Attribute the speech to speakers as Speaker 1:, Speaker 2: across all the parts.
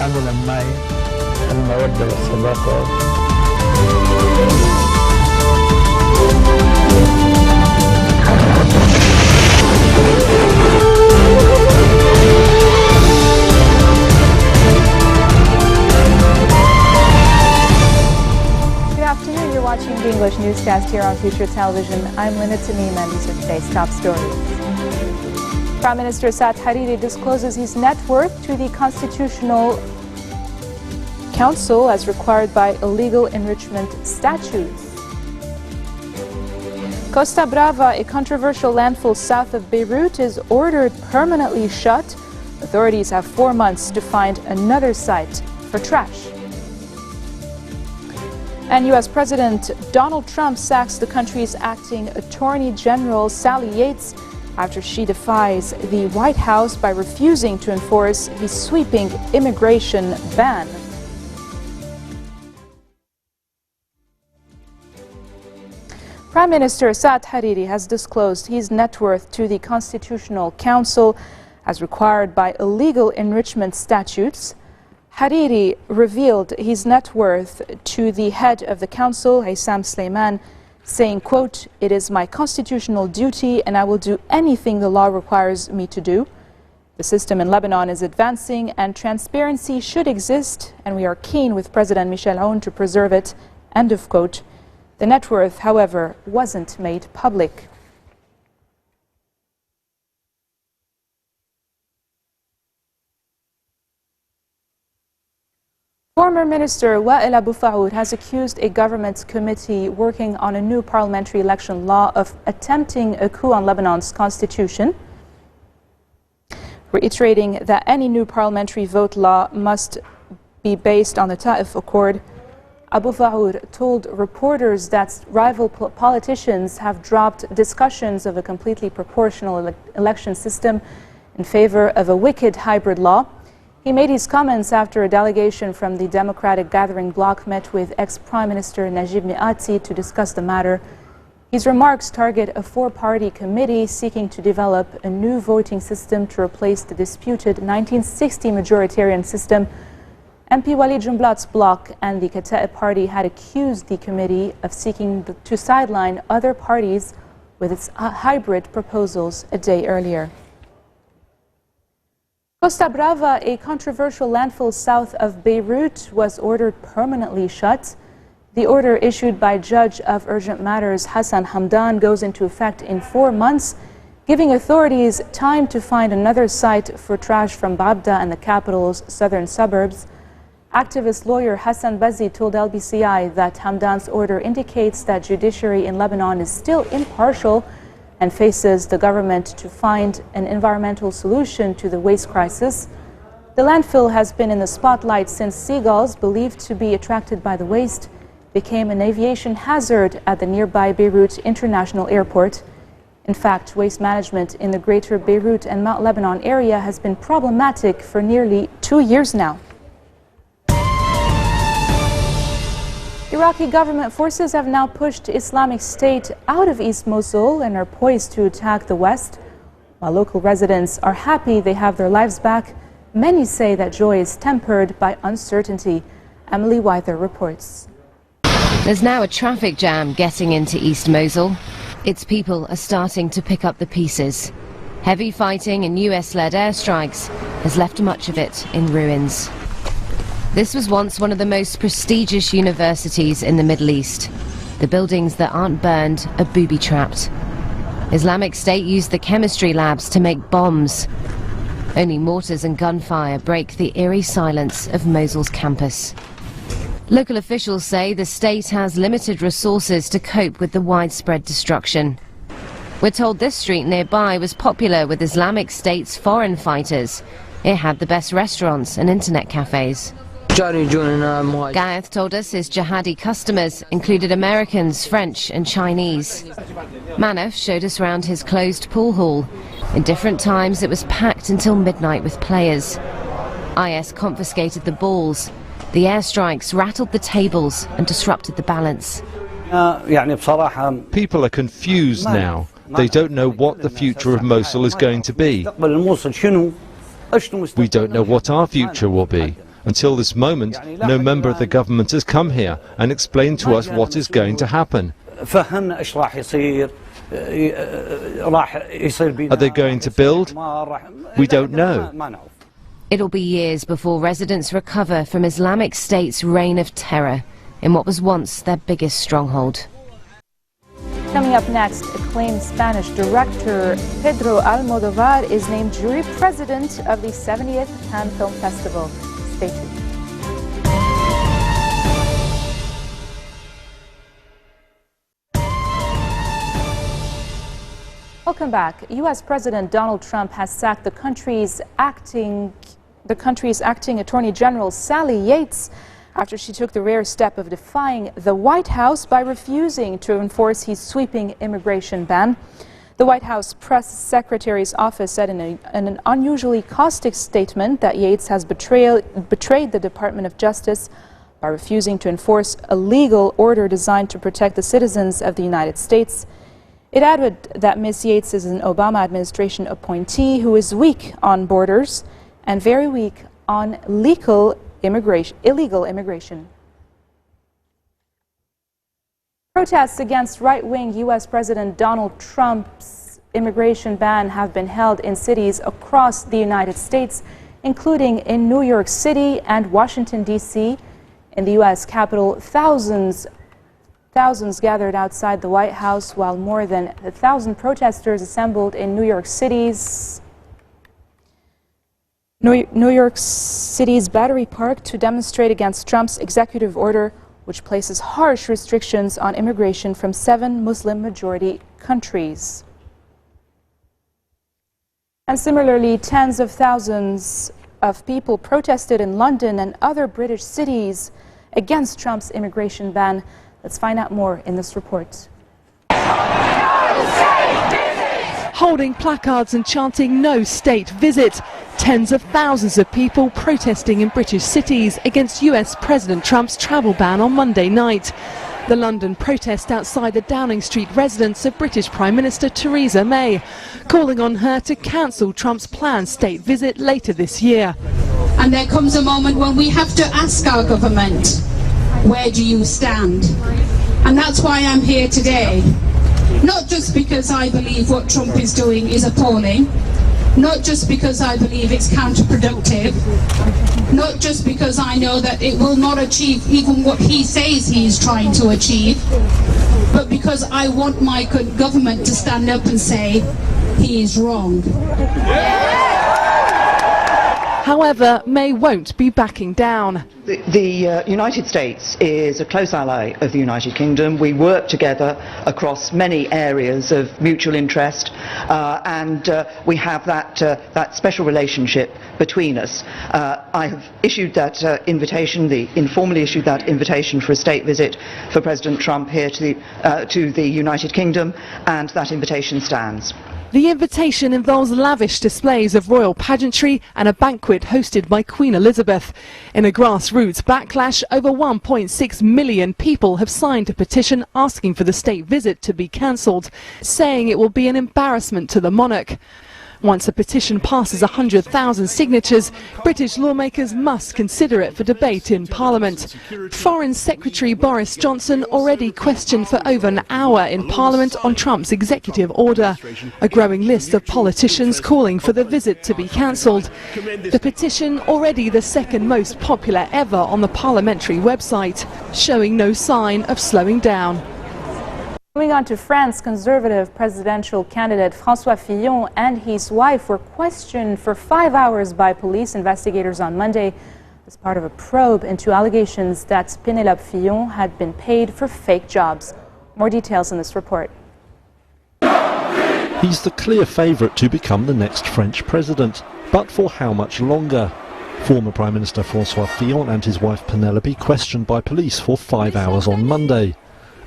Speaker 1: حاملا معي المودة والصداقة.
Speaker 2: Good afternoon, you're watching the English newscast here on Future Television. I'm Lina Tamim and these are today's top stories. Prime Minister Saad Hariri discloses his net worth to the Constitutional Council as required by illegal enrichment statutes. Costa Brava, a controversial landfill south of Beirut, is ordered permanently shut. Authorities have 4 months to find another site for trash. And U.S. President Donald Trump sacks the country's acting Attorney General Sally Yates after she defies the White House by refusing to enforce the sweeping immigration ban. Prime Minister Saad Hariri has disclosed his net worth to the Constitutional Council as required by illegal enrichment statutes. Hariri revealed his net worth to the head of the council, Haysam Sleiman, saying, quote, "It is my constitutional duty and I will do anything the law requires me to do. The system in Lebanon is advancing and transparency should exist and we are keen with President Michel Aoun to preserve it," end of quote. The net worth, however, wasn't made public. Former Minister Wael Abu Faoud has accused a government committee working on a new parliamentary election law of attempting a coup on Lebanon's constitution, reiterating that any new parliamentary vote law must be based on the Ta'if Accord. Abu Faoud told reporters that rival politicians have dropped discussions of a completely proportional election system in favor of a wicked hybrid law. He made his comments after a delegation from the Democratic Gathering Bloc met with ex-Prime Minister Najib Mikati to discuss the matter. His remarks target a four-party committee seeking to develop a new voting system to replace the disputed 1960 majoritarian system. MP Walid Jumblat's bloc and the Kata'ib party had accused the committee of seeking to sideline other parties with its hybrid proposals a day earlier. Costa Brava, a controversial landfill south of Beirut, was ordered permanently shut. The order issued by Judge of Urgent Matters Hassan Hamdan goes into effect in 4 months, giving authorities time to find another site for trash from Babda and the capital's southern suburbs. Activist lawyer Hassan Bazi told LBCI that Hamdan's order indicates that judiciary in Lebanon is still impartial and faces the government to find an environmental solution to the waste crisis. The landfill has been in the spotlight since seagulls, believed to be attracted by the waste, became an aviation hazard at the nearby Beirut International Airport. In fact, waste management in the greater Beirut and Mount Lebanon area has been problematic for nearly 2 years now. Iraqi government forces have now pushed Islamic State out of East Mosul and are poised to attack the west. While local residents are happy they have their lives back, many say that joy is tempered by uncertainty. Emily Wyther reports.
Speaker 3: There's now a traffic jam getting into East Mosul. Its people are starting to pick up the pieces. Heavy fighting and US-led airstrikes has left much of it in ruins. This was once one of the most prestigious universities in the Middle East. The buildings that aren't burned are booby-trapped. Islamic State used the chemistry labs to make bombs. Only mortars and gunfire break the eerie silence of Mosul's campus. Local officials say the state has limited resources to cope with the widespread destruction. We're told this street nearby was popular with Islamic State's foreign fighters. It had the best restaurants and internet cafes. Gaeth told us his jihadi customers included Americans, French and Chinese. Manaf showed us around his closed pool hall. In different times it was packed until midnight with players. IS confiscated the balls. The airstrikes rattled the tables and disrupted the balance.
Speaker 4: People are confused now. They don't know what the future of Mosul is going to be. We don't know what our future will be. Until this moment, no member of the government has come here and explained to us what is going to happen. Are they going to build? We don't know.
Speaker 3: It'll be years before residents recover from Islamic State's reign of terror in what was once their biggest stronghold.
Speaker 2: Coming up next, acclaimed Spanish director Pedro Almodóvar is named jury president of the 70th Cannes Film Festival. Stay tuned. Welcome back. U.S. President Donald Trump has sacked the country's acting Attorney General Sally Yates after she took the rare step of defying the White House by refusing to enforce his sweeping immigration ban. The White House press secretary's office said in an unusually caustic statement that Yates has betrayed the Department of Justice by refusing to enforce a legal order designed to protect the citizens of the United States. It added that Ms. Yates is an Obama administration appointee who is weak on borders and very weak on illegal immigration. Protests against right-wing U.S. President Donald Trump's immigration ban have been held in cities across the United States, including in New York City and Washington, D.C. In the U.S. Capitol, thousands gathered outside the White House, while more than 1,000 protesters assembled in New York City's Battery Park to demonstrate against Trump's executive order, which places harsh restrictions on immigration from 7 Muslim-majority countries. And similarly, tens of thousands of people protested in London and other British cities against Trump's immigration ban. Let's find out more in this report.
Speaker 5: Holding placards and chanting "No state visit." Tens of thousands of people protesting in British cities against US President Trump's travel ban on Monday night. The London protest outside the Downing Street residence of British Prime Minister Theresa May, calling on her to cancel Trump's planned state visit later this year.
Speaker 6: And there comes a moment when we have to ask our government, where do you stand? And that's why I'm here today. Not just because I believe what Trump is doing is appalling, not just because I believe it's counterproductive, not just because I know that it will not achieve even what he says he is trying to achieve, but because I want my government to stand up and say, he is wrong.
Speaker 5: However, May won't be backing down.
Speaker 7: The United States is a close ally of the United Kingdom. We work together across many areas of mutual interest, and we have that special relationship between us. I have issued that informally issued that invitation for a state visit for President Trump here to the United Kingdom, and that invitation stands.
Speaker 5: The invitation involves lavish displays of royal pageantry and a banquet hosted by Queen Elizabeth. In a grassroots backlash, over 1.6 million people have signed a petition asking for the state visit to be cancelled, saying it will be an embarrassment to the monarch. Once a petition passes 100,000 signatures, British lawmakers must consider it for debate in Parliament. Foreign Secretary Boris Johnson already questioned for over an hour in Parliament on Trump's executive order. A growing list of politicians calling for the visit to be cancelled. The petition, already the second most popular ever on the parliamentary website, showing no sign of slowing down.
Speaker 2: Moving on to France, Conservative presidential candidate François Fillon and his wife were questioned for 5 hours by police investigators on Monday as part of a probe into allegations that Pénélope Fillon had been paid for fake jobs. More details in this report.
Speaker 8: He's the clear favourite to become the next French president, but for how much longer? Former Prime Minister François Fillon and his wife Pénélope questioned by police for 5 hours on Monday.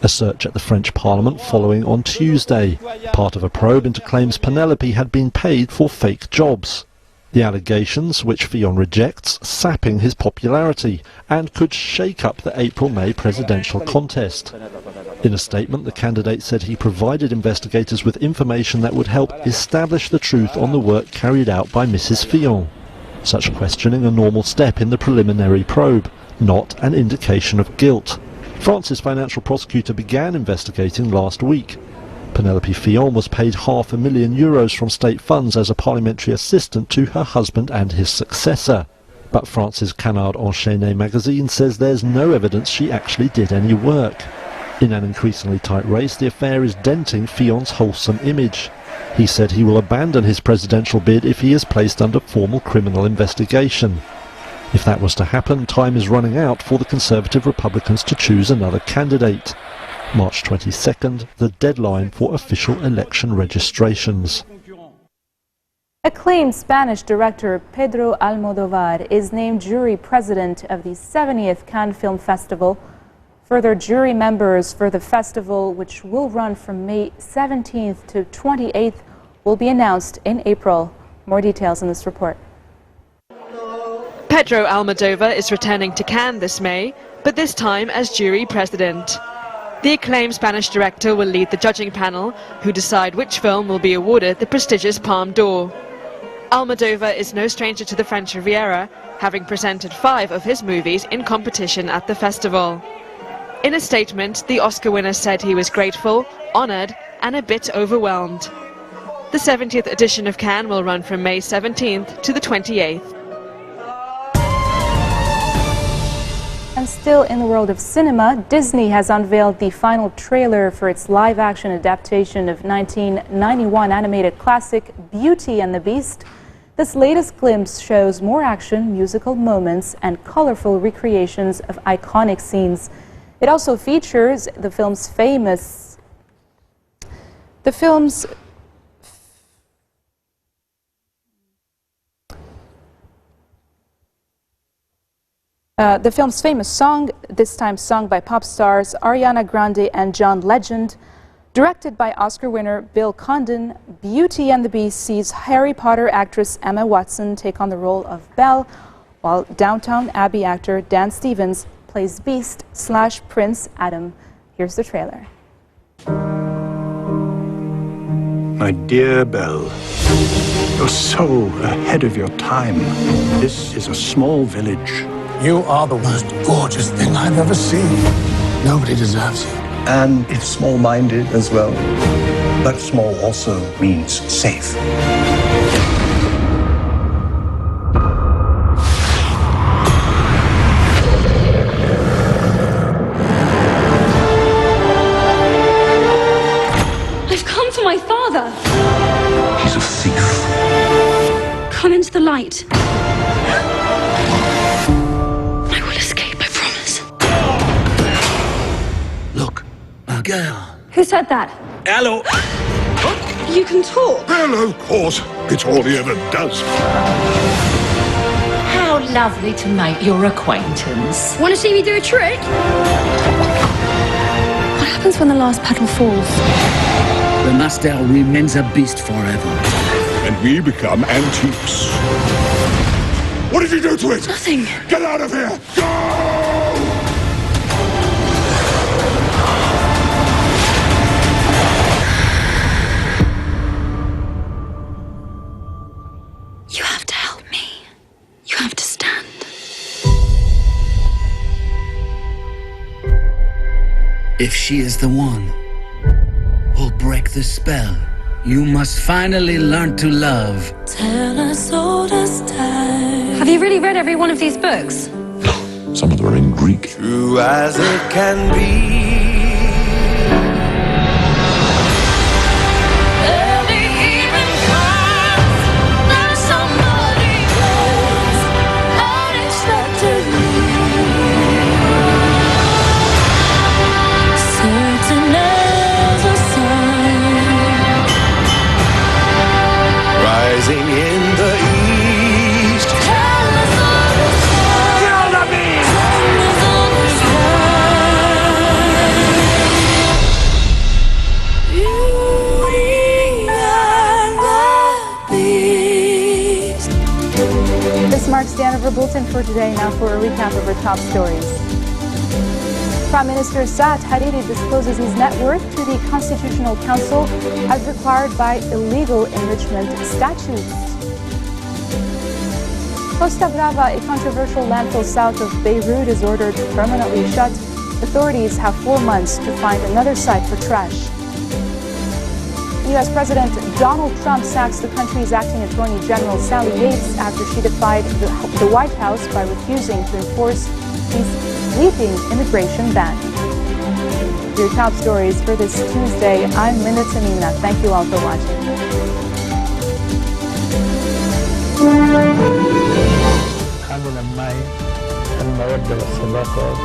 Speaker 8: A search at the French Parliament following on Tuesday, part of a probe into claims Pénélope had been paid for fake jobs. The allegations, which Fillon rejects, sapping his popularity and could shake up the April-May presidential contest. In a statement, the candidate said he provided investigators with information that would help establish the truth on the work carried out by Mrs. Fillon. Such questioning a normal step in the preliminary probe, not an indication of guilt. France's financial prosecutor began investigating last week. Penelope Fillon was paid €500,000 from state funds as a parliamentary assistant to her husband and his successor. But France's Canard Enchaîné magazine says there's no evidence she actually did any work. In an increasingly tight race, the affair is denting Fillon's wholesome image. He said he will abandon his presidential bid if he is placed under formal criminal investigation. If that was to happen, time is running out for the Conservative Republicans to choose another candidate. March 22nd, the deadline for official election registrations.
Speaker 2: Acclaimed Spanish director Pedro Almodóvar is named jury president of the 70th Cannes Film Festival. Further jury members for the festival, which will run from May 17th to 28th, will be announced in April. More details in this report.
Speaker 9: Pedro Almodóvar is returning to Cannes this May, but this time as jury president. The acclaimed Spanish director will lead the judging panel, who decide which film will be awarded the prestigious Palme d'Or. Almodóvar is no stranger to the French Riviera, having presented 5 of his movies in competition at the festival. In a statement, the Oscar winner said he was grateful, honoured and a bit overwhelmed. The 70th edition of Cannes will run from May 17th to the 28th.
Speaker 2: And still in the world of cinema, Disney has unveiled the final trailer for its live-action adaptation of 1991 animated classic Beauty and the Beast. This latest glimpse shows more action, musical moments, and colorful recreations of iconic scenes. It also features the film's famous song, this time sung by pop stars Ariana Grande and John Legend. Directed by Oscar winner Bill Condon, Beauty and the Beast sees Harry Potter actress Emma Watson take on the role of Belle, while Downton Abbey actor Dan Stevens plays Beast/Prince Adam. Here's the trailer.
Speaker 10: My dear Belle, you're so ahead of your time. This is a small village.
Speaker 11: You are the most gorgeous thing I've ever seen. Nobody deserves you.
Speaker 10: And it's small-minded as well. But small also means safe.
Speaker 12: I've come for my father.
Speaker 10: He's a thief.
Speaker 12: Come into the light. I will escape, I promise.
Speaker 10: Look, a girl.
Speaker 12: Who said that?
Speaker 10: Hello.
Speaker 12: You can talk.
Speaker 11: Well, of course. It's all he ever does.
Speaker 13: How lovely to make your acquaintance.
Speaker 12: Want to see me do a trick? What happens when the last petal falls?
Speaker 14: The master remains a beast forever.
Speaker 11: And we become antiques. What did you do to it?
Speaker 12: Nothing.
Speaker 11: Get out of here! Go!
Speaker 12: You have to help me. You have to stand.
Speaker 14: If she is the one who'll break the spell, you must finally learn to love.
Speaker 12: Tell us all this time. Have you really read every one of these books?
Speaker 11: Some of them are in Greek.
Speaker 15: True as it can be. Rising in the east. Kill the beast! Beauty and the Beast.
Speaker 2: This marks the end of our bulletin for today. Now for a recap of our top stories. Prime Minister Saad Hariri discloses his net worth to the Constitutional Council as required by illegal enrichment statutes. Costa Brava, a controversial landfill south of Beirut, is ordered permanently shut. Authorities have 4 months to find another site for trash. U.S. President Donald Trump sacks the country's acting Attorney General Sally Yates after she defied the White House by refusing to enforce his sweeping immigration ban. Your top stories for this Tuesday. I'm Minna Tamina. Thank you all for watching.
Speaker 1: حمل معي المودة والصداقة